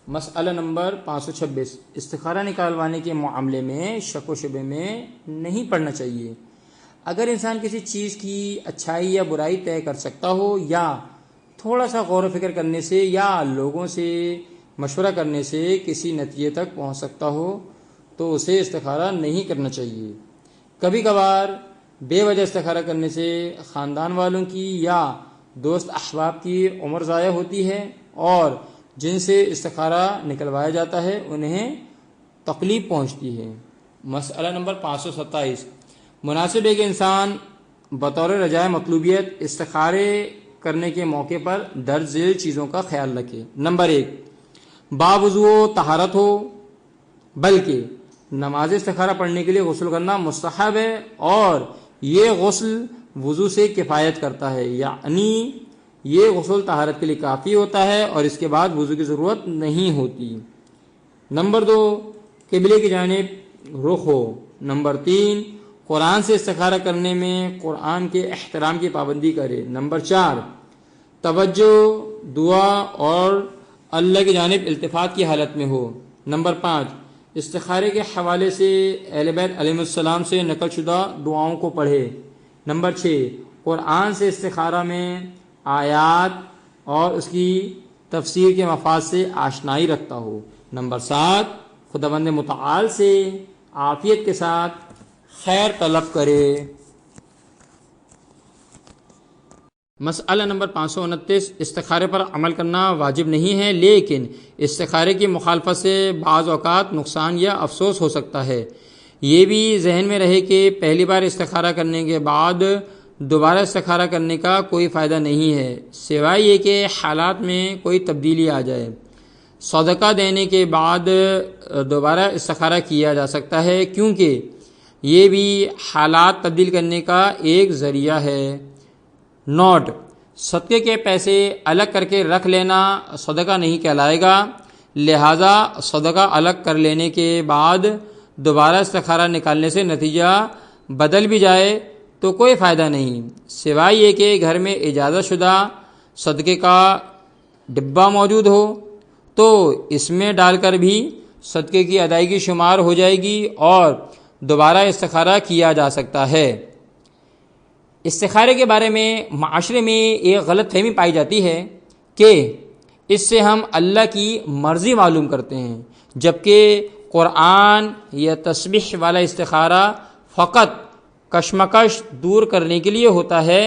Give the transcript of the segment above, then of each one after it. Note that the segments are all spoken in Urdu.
مسئلہ نمبر 526، استخارہ نکالوانے کے معاملے میں شک و شبے میں نہیں پڑنا چاہیے۔ اگر انسان کسی چیز کی اچھائی یا برائی طے کر سکتا ہو یا تھوڑا سا غور و فکر کرنے سے یا لوگوں سے مشورہ کرنے سے کسی نتیجے تک پہنچ سکتا ہو تو اسے استخارہ نہیں کرنا چاہیے۔ کبھی کبھار بے وجہ استخارہ کرنے سے خاندان والوں کی یا دوست احباب کی عمر ضائع ہوتی ہے اور جن سے استخارہ نکلوایا جاتا ہے انہیں تکلیف پہنچتی ہے۔ مسئلہ نمبر 527، مناسب ہے کہ انسان بطور رجائے مطلوبیت استخارے کرنے کے موقع پر درج ذیل چیزوں کا خیال رکھے۔ نمبر 1، باوضو طہارت ہو، بلکہ نماز استخارہ پڑھنے کے لیے غسل کرنا مستحب ہے اور یہ غسل وضو سے کفایت کرتا ہے، یعنی یہ غسل طہارت کے لیے کافی ہوتا ہے اور اس کے بعد وضو کی ضرورت نہیں ہوتی۔ نمبر 2، قبلے کی جانب رخ ہو۔ نمبر 3، قرآن سے استخارہ کرنے میں قرآن کے احترام کی پابندی کرے۔ نمبر 4، توجہ دعا اور اللہ کی جانب التفات کی حالت میں ہو۔ نمبر 5، استخارے کے حوالے سے اہل بیت علیہ السلام سے نقل شدہ دعاؤں کو پڑھے۔ نمبر 6، قرآن سے استخارہ میں آیات اور اس کی تفسیر کے مفاد سے آشنائی رکھتا ہو۔ نمبر 7، خداوند متعال سے عافیت کے ساتھ خیر طلب کرے۔ مسئلہ نمبر 529، استخارے پر عمل کرنا واجب نہیں ہے لیکن استخارے کی مخالفت سے بعض اوقات نقصان یا افسوس ہو سکتا ہے۔ یہ بھی ذہن میں رہے کہ پہلی بار استخارہ کرنے کے بعد دوبارہ استخارہ کرنے کا کوئی فائدہ نہیں ہے سوائے یہ کہ حالات میں کوئی تبدیلی آ جائے۔ صدقہ دینے کے بعد دوبارہ استخارہ کیا جا سکتا ہے کیونکہ یہ بھی حالات تبدیل کرنے کا ایک ذریعہ ہے۔ نوٹ: صدقے کے پیسے الگ کر کے رکھ لینا صدقہ نہیں کہلائے گا، لہذا صدقہ الگ کر لینے کے بعد دوبارہ استخارہ نکالنے سے نتیجہ بدل بھی جائے تو کوئی فائدہ نہیں سوائے یہ کہ گھر میں اجازت شدہ صدقے کا ڈبہ موجود ہو تو اس میں ڈال کر بھی صدقے کی ادائیگی شمار ہو جائے گی اور دوبارہ استخارہ کیا جا سکتا ہے۔ استخارے کے بارے میں معاشرے میں ایک غلط فہمی پائی جاتی ہے کہ اس سے ہم اللہ کی مرضی معلوم کرتے ہیں، جبکہ قرآن یا تسبیح والا استخارہ فقط کشمکش دور کرنے کے لیے ہوتا ہے۔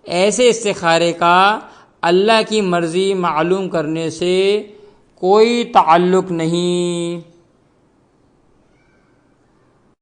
ایسے استخارے کا اللہ کی مرضی معلوم کرنے سے کوئی تعلق نہیں۔